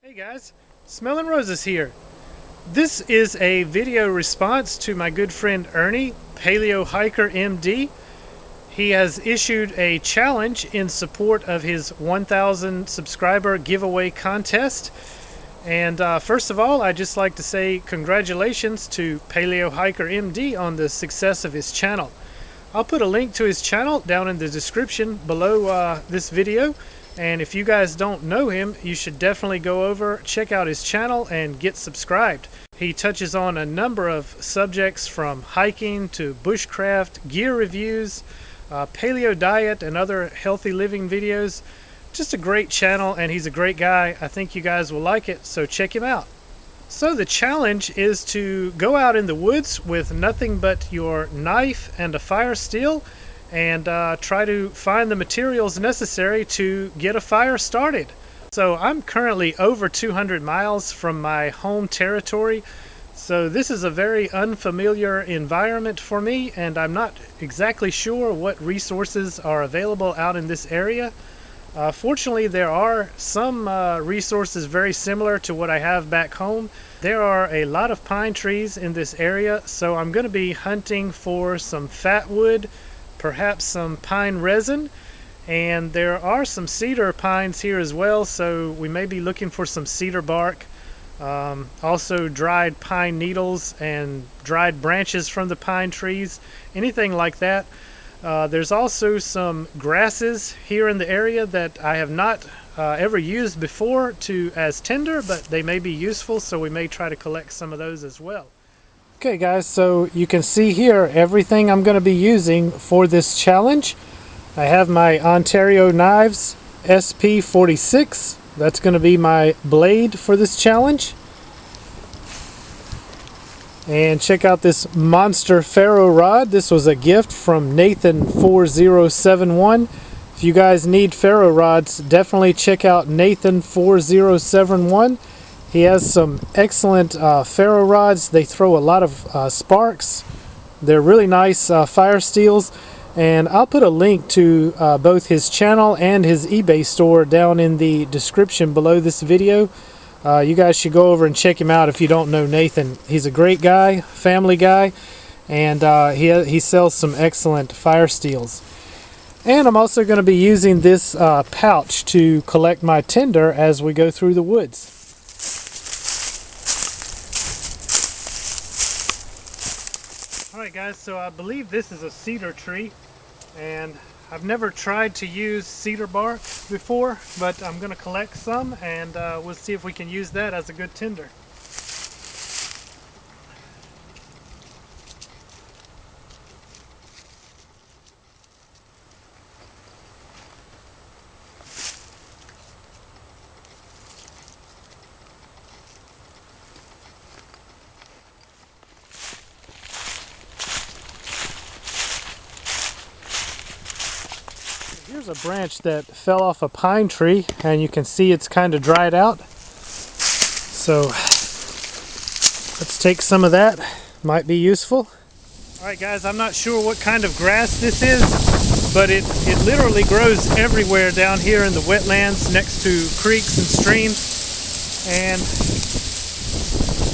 Hey guys, Smelling Roses here. This is a video response to my good friend Ernie, PaleoHikerMD. He has issued a challenge in support of his 1,000 subscriber giveaway contest. And first of all, I'd just like to say congratulations to PaleoHikerMD on the success of his channel. I'll put a link to his channel down in the description below this video. And if you guys don't know him, you should definitely go over, check out his channel, and get subscribed. He touches on a number of subjects from hiking to bushcraft, gear reviews, paleo diet, and other healthy living videos. Just a great channel, and he's a great guy. I think you guys will like it, so check him out. So the challenge is to go out in the woods with nothing but your knife and a fire steel and try to find the materials necessary to get a fire started. So I'm currently over 200 miles from my home territory, so this is a very unfamiliar environment for me, and I'm not exactly sure what resources are available out in this area. Fortunately, there are some resources very similar to what I have back home. There are a lot of pine trees in this area, so I'm going to be hunting for some fat wood, perhaps some pine resin, and there are some cedar pines here as well, so we may be looking for some cedar bark, also dried pine needles and dried branches from the pine trees, anything like that. There's also some grasses here in the area that I have not ever used before as tinder, but they may be useful, so we may try to collect some of those as well. Okay guys, so you can see here everything I'm going to be using for this challenge. I have my Ontario Knives SP46. That's going to be my blade for this challenge. And check out this monster Ferro rod. This was a gift from Nathan4071. If you guys need Ferro rods, definitely check out Nathan4071. He has some excellent ferro rods. They throw a lot of sparks. They're really nice fire steels. And I'll put a link to both his channel and his eBay store down in the description below this video. You guys should go over and check him out if you don't know Nathan. He's a great guy, family guy, and he sells some excellent fire steels. And I'm also going to be using this pouch to collect my tinder as we go through the woods. Alright guys, so I believe this is a cedar tree, and I've never tried to use cedar bark before, but I'm going to collect some, and we'll see if we can use that as a good tinder. Here's a branch that fell off a pine tree, and you can see it's kind of dried out. So let's take some of that. Might be useful. Alright guys, I'm not sure what kind of grass this is, but it literally grows everywhere down here in the wetlands next to creeks and streams. And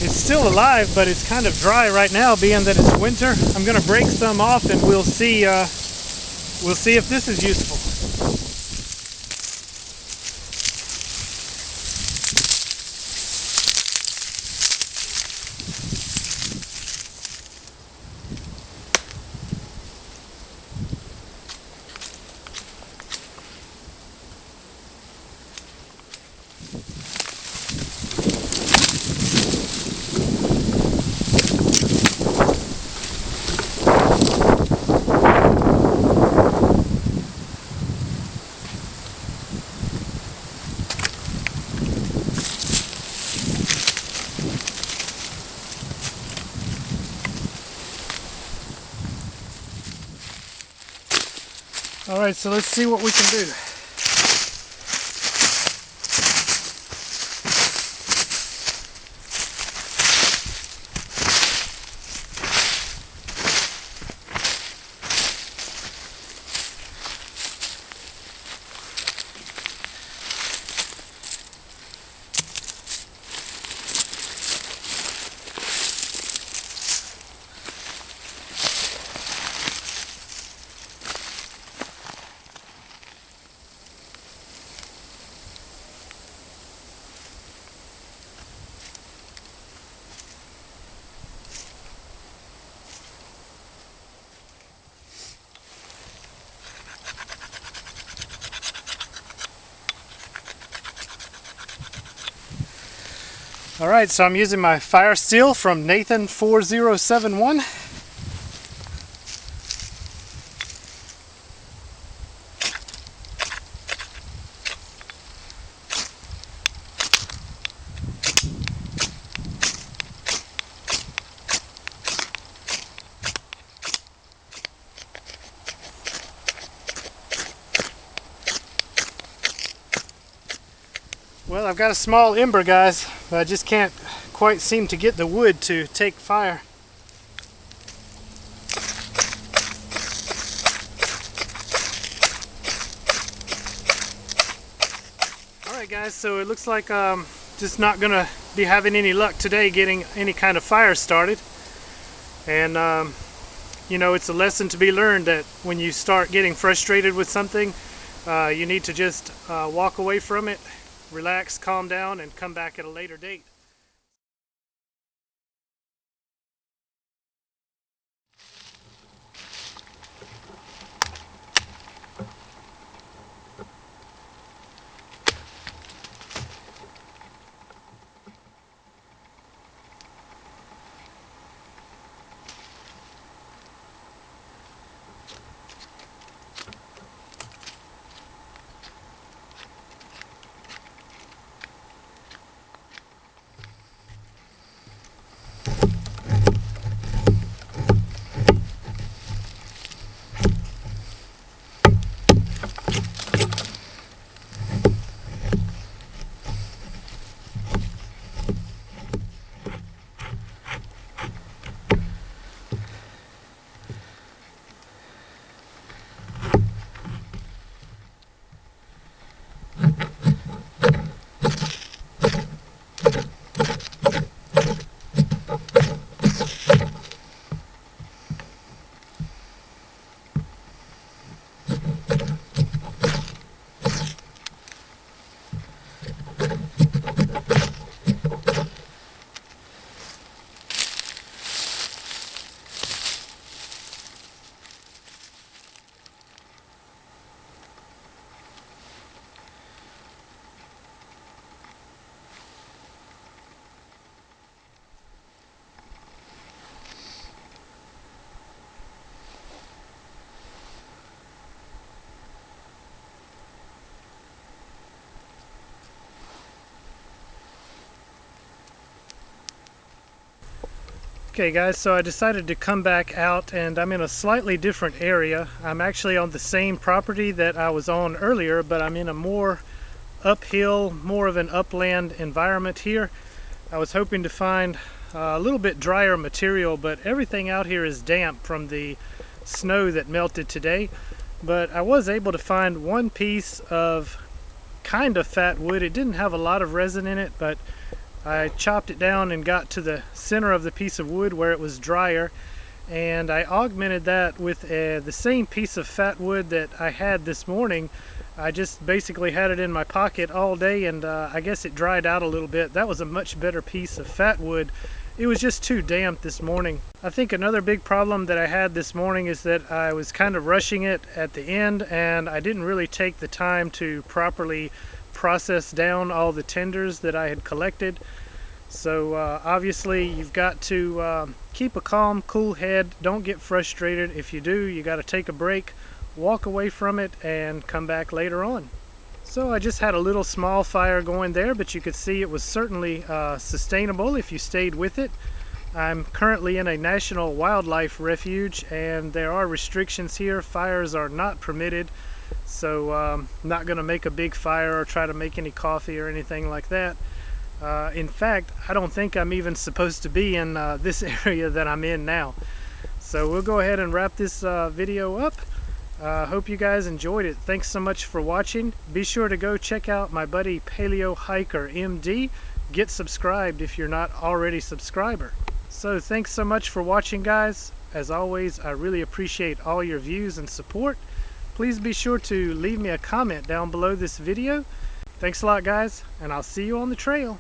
it's still alive, but it's kind of dry right now, being that it's winter. I'm going to break some off, and we'll see if this is useful. Alright, so let's see what we can do. Alright, so I'm using my fire steel from Nathan 4071. Well, I've got a small ember, guys, but I just can't quite seem to get the wood to take fire. Alright guys, so it looks like just not gonna be having any luck today getting any kind of fire started. And you know, it's a lesson to be learned that when you start getting frustrated with something, you need to just walk away from it, relax, calm down, and come back at a later date. Okay guys, so I decided to come back out, and I'm in a slightly different area. I'm actually on the same property that I was on earlier, but I'm in a more uphill, more of an upland environment here. I was hoping to find a little bit drier material, but everything out here is damp from the snow that melted today. But I was able to find one piece of kind of fat wood. It didn't have a lot of resin in it, but I chopped it down and got to the center of the piece of wood where it was drier, and I augmented that with the same piece of fat wood that I had this morning. I just basically had it in my pocket all day, and I guess it dried out a little bit. That was a much better piece of fat wood. It was just too damp this morning. I think another big problem that I had this morning is that I was kind of rushing it at the end, and I didn't really take the time to properly process down all the tenders that I had collected. So obviously you've got to keep a calm, cool head. Don't get frustrated. If you do, you got to take a break, walk away from it, and come back later on. So I just had a little small fire going there, but you could see it was certainly sustainable if you stayed with it. I'm currently in a national wildlife refuge, and there are restrictions here. Fires are not permitted. So I'm not going to make a big fire or try to make any coffee or anything like that. In fact, I don't think I'm even supposed to be in this area that I'm in now. So we'll go ahead and wrap this video up. Hope you guys enjoyed it. Thanks so much for watching. Be sure to go check out my buddy PaleoHikerMD. Get subscribed if you're not already a subscriber. So thanks so much for watching, guys. As always, I really appreciate all your views and support. Please be sure to leave me a comment down below this video. Thanks a lot, guys, and I'll see you on the trail.